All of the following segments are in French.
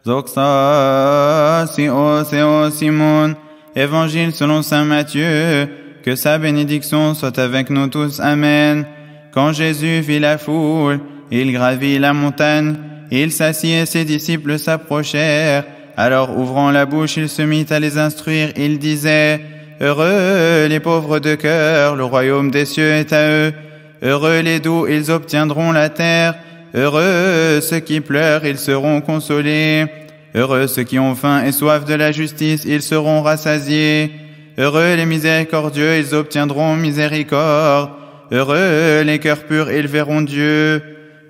Zoxa, Theo, Simon, Évangile selon saint Matthieu, que sa bénédiction soit avec nous tous. Amen. Quand Jésus vit la foule, il gravit la montagne, il s'assit et ses disciples s'approchèrent. Alors ouvrant la bouche, il se mit à les instruire, il disait: Heureux les pauvres de cœur, le royaume des cieux est à eux. Heureux les doux, ils obtiendront la terre. Heureux ceux qui pleurent, ils seront consolés. Heureux ceux qui ont faim et soif de la justice, ils seront rassasiés. Heureux les miséricordieux, ils obtiendront miséricorde. Heureux les cœurs purs, ils verront Dieu.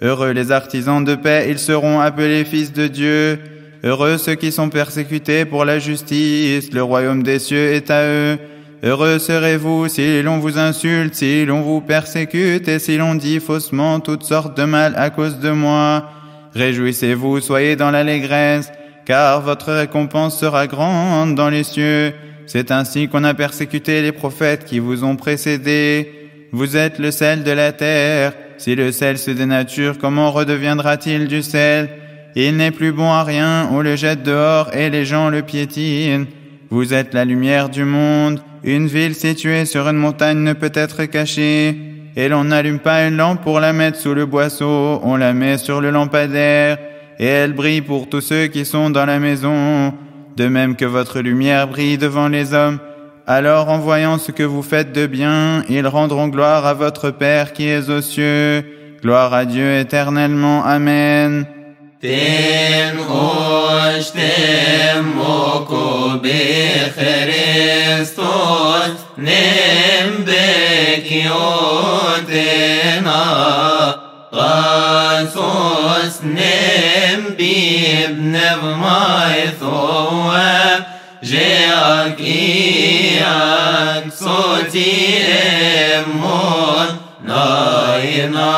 Heureux les artisans de paix, ils seront appelés fils de Dieu. Heureux ceux qui sont persécutés pour la justice, le royaume des cieux est à eux. Heureux serez-vous si l'on vous insulte, si l'on vous persécute et si l'on dit faussement toutes sortes de mal à cause de moi. Réjouissez-vous, soyez dans l'allégresse, car votre récompense sera grande dans les cieux. C'est ainsi qu'on a persécuté les prophètes qui vous ont précédés. Vous êtes le sel de la terre. Si le sel se dénature, comment redeviendra-t-il du sel? Il n'est plus bon à rien, on le jette dehors et les gens le piétinent. Vous êtes la lumière du monde. Une ville située sur une montagne ne peut être cachée. Et l'on n'allume pas une lampe pour la mettre sous le boisseau, on la met sur le lampadaire, et elle brille pour tous ceux qui sont dans la maison. De même que votre lumière brille devant les hommes, alors en voyant ce que vous faites de bien, ils rendront gloire à votre Père qui est aux cieux. Gloire à Dieu éternellement. Amen. Ten oshtem moko bechrestos nem bekiotena gasos nem bibnev maithoa jeak iak soti emon naina